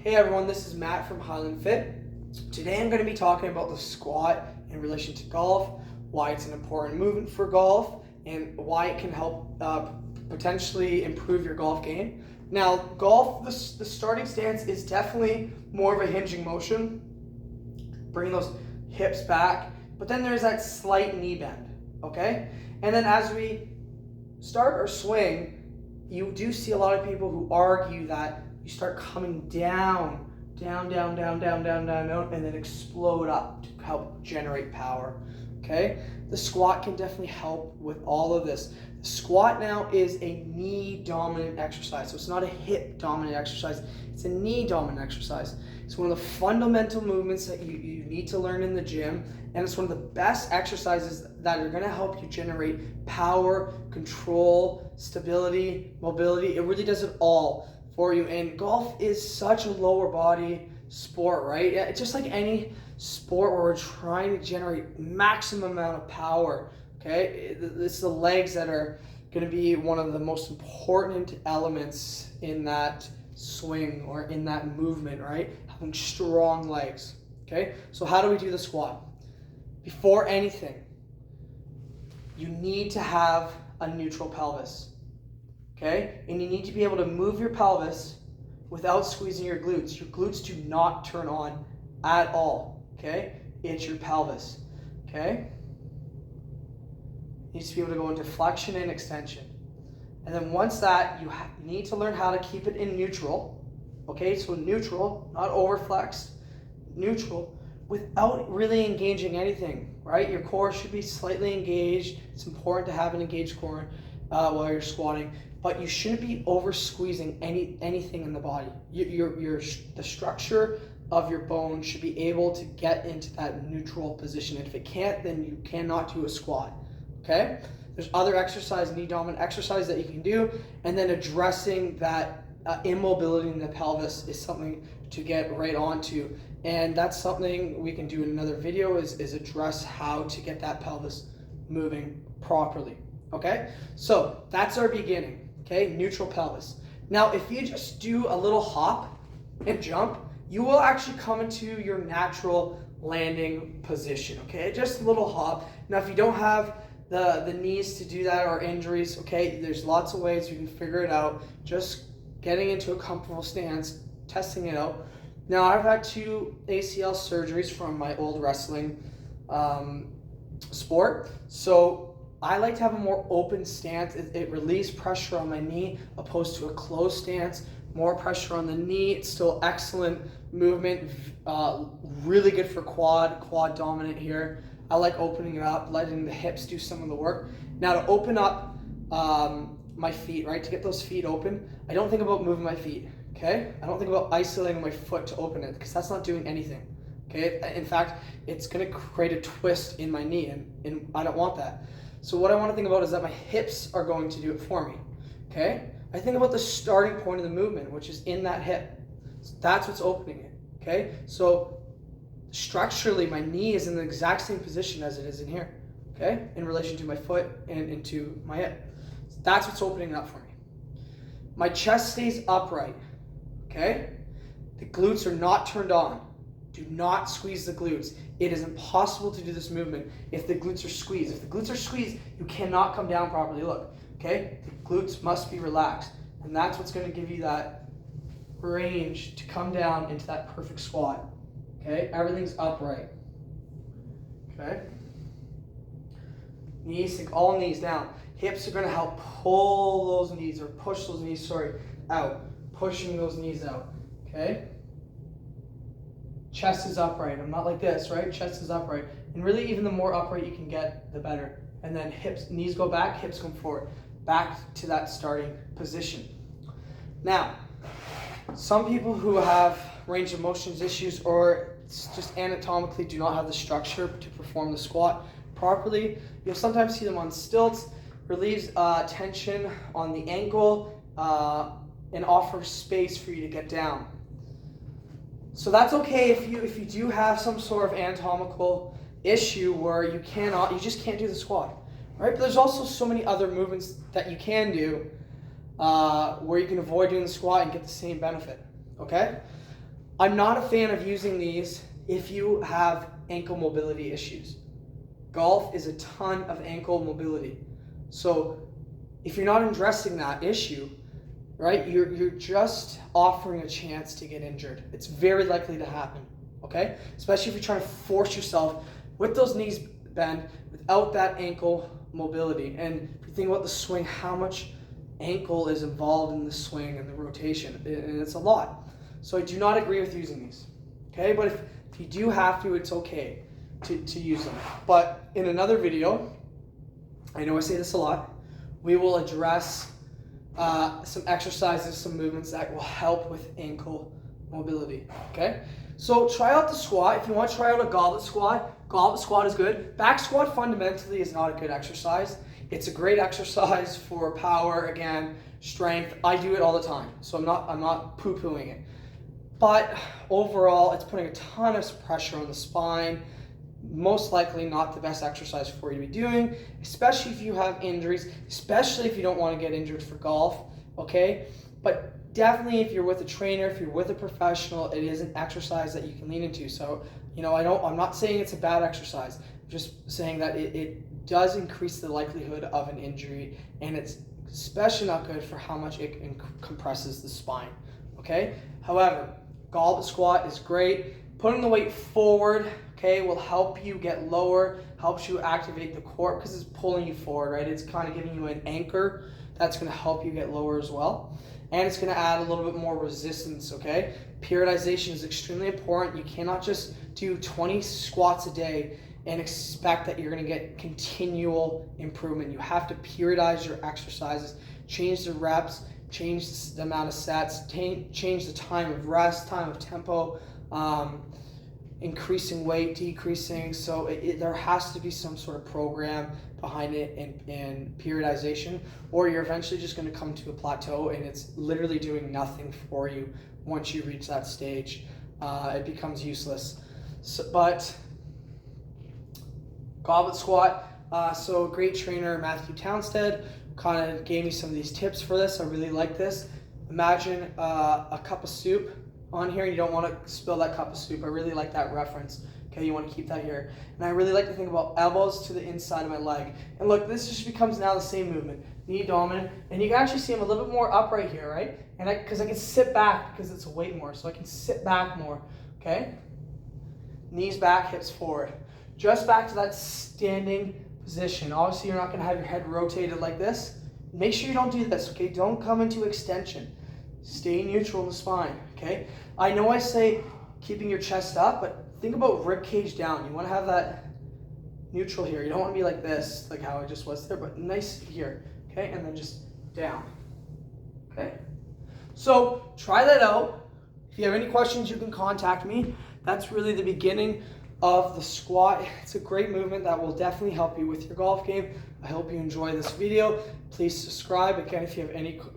Hey everyone, this is Matt from Highland Fit. Today I'm going to be talking about the squat in relation to golf, why it's an important movement for golf, and why it can help potentially improve your golf game. Now, golf, the starting stance is definitely more of a hinging motion, bringing those hips back, but then there's that slight knee bend, okay? And then as we start our swing, you do see a lot of people who argue that you start coming down, and then explode up to help generate power, okay? The squat can definitely help with all of this. The squat now is a knee-dominant exercise, so it's not a hip-dominant exercise, it's a knee-dominant exercise. It's one of the fundamental movements that you need to learn in the gym, and it's one of the best exercises that are gonna help you generate power, control, stability, mobility. It really does it all for you. And golf is such a lower body sport, right? It's just like any sport where we're trying to generate maximum amount of power, okay? It's the legs that are gonna be one of the most important elements in that swing or in that movement, right? Having strong legs, okay? So how do we do the squat? Before anything, you need to have a neutral pelvis, okay? And you need to be able to move your pelvis without squeezing your glutes. Your glutes do not turn on at all, okay? It's your pelvis, okay? You need to be able to go into flexion and extension. And then once that, you need to learn how to keep it in neutral, okay? So neutral, not overflexed, neutral, without really engaging anything, right? Your core should be slightly engaged. It's important to have an engaged core while you're squatting, but you shouldn't be over squeezing anything in the body. The structure of your bone should be able to get into that neutral position. And if it can't, then you cannot do a squat, okay? There's other exercise, knee dominant exercise that you can do, and then addressing that immobility in the pelvis is something to get right onto. And that's something we can do in another video is address how to get that pelvis moving properly, okay? So that's our beginning, okay? Neutral pelvis. Now, if you just do a little hop and jump, you will actually come into your natural landing position, okay? Just a little hop. Now, if you don't have the knees to do that or injuries, okay, there's lots of ways you can figure it out. Just getting into a comfortable stance, testing it out. Now, I've had 2 ACL surgeries from my old wrestling sport, so I like to have a more open stance. It relieves pressure on my knee opposed to a closed stance, more pressure on the knee. It's still excellent movement, really good for quad dominant here. I like opening it up, letting the hips do some of the work. Now to open up my feet, right, to get those feet open, I don't think about moving my feet, okay? I don't think about isolating my foot to open it because that's not doing anything, okay? In fact, it's gonna create a twist in my knee and I don't want that. So what I wanna think about is that my hips are going to do it for me, okay? I think about the starting point of the movement, which is in that hip. So that's what's opening it, okay? So structurally, my knee is in the exact same position as it is in here, okay? In relation to my foot and into my hip. So that's what's opening it up for me. My chest stays upright, okay? The glutes are not turned on. Do not squeeze the glutes. It is impossible to do this movement if the glutes are squeezed. If the glutes are squeezed, you cannot come down properly. Look, okay? The glutes must be relaxed. And that's what's gonna give you that range to come down into that perfect squat. Okay, everything's upright. Okay. Knees, sink all knees down. Hips are gonna help pull those knees or push those knees, out. Pushing those knees out. Okay. Chest is upright. I'm not like this, right? Chest is upright. And really, even the more upright you can get, the better. And then hips, knees go back, hips come forward. Back to that starting position. Now, some people who have range of motions issues or just anatomically do not have the structure to perform the squat properly, you'll sometimes see them on stilts, relieves tension on the ankle and offers space for you to get down. So that's okay if you do have some sort of anatomical issue where you just can't do the squat, right? But there's also so many other movements that you can do where you can avoid doing the squat and get the same benefit, okay? I'm not a fan of using these if you have ankle mobility issues. Golf is a ton of ankle mobility. So if you're not addressing that issue, right, you're just offering a chance to get injured. It's very likely to happen, okay? Especially if you're trying to force yourself with those knees bent without that ankle mobility. And if you think about the swing, how much ankle is involved in the swing and the rotation, and it's a lot. So I do not agree with using these, okay? But if you do have to, it's okay to use them. But in another video, I know I say this a lot, we will address some exercises, some movements that will help with ankle mobility, okay? So try out the squat. If you want to try out a goblet squat is good. Back squat fundamentally is not a good exercise. It's a great exercise for power, again, strength. I do it all the time, so I'm not poo-pooing it. But overall, it's putting a ton of pressure on the spine. Most likely not the best exercise for you to be doing, especially if you have injuries, especially if you don't want to get injured for golf, okay? But definitely if you're with a trainer, if you're with a professional, it is an exercise that you can lean into. So, you know, I'm not saying it's a bad exercise. I'm just saying that it does increase the likelihood of an injury, and it's especially not good for how much it compresses the spine, okay? However, goblet squat is great. Putting the weight forward, okay, will help you get lower, helps you activate the core because it's pulling you forward, right? It's kind of giving you an anchor that's going to help you get lower as well. And it's going to add a little bit more resistance, okay? Periodization is extremely important. You cannot just do 20 squats a day and expect that you're going to get continual improvement. You have to periodize your exercises, change the reps, change the amount of sets, change the time of rest, time of tempo, increasing weight, decreasing. So there has to be some sort of program behind it and periodization, or you're eventually just going to come to a plateau and it's literally doing nothing for you once you reach that stage. It becomes useless. But goblet squat, so a great trainer, Matthew Townsend, kind of gave me some of these tips for this. I really like this. Imagine a cup of soup on here, and you don't want to spill that cup of soup. I really like that reference. Okay, you want to keep that here. And I really like to think about elbows to the inside of my leg. And look, this just becomes now the same movement. Knee dominant, and you can actually see I'm a little bit more upright here, right? And because I can sit back because it's a weight more, so I can sit back more, okay? Knees back, hips forward. Just back to that standing position. Obviously, you're not going to have your head rotated like this. Make sure you don't do this, okay? Don't come into extension. Stay neutral in the spine, okay? I know I say keeping your chest up, but think about rib cage down. You want to have that neutral here. You don't want to be like this, like how I just was there, but nice here, okay? And then just down, okay? So try that out. If you have any questions, you can contact me. That's really the beginning of the squat. It's a great movement that will definitely help you with your golf game. I hope you enjoy this video. Please subscribe. Again, if you have any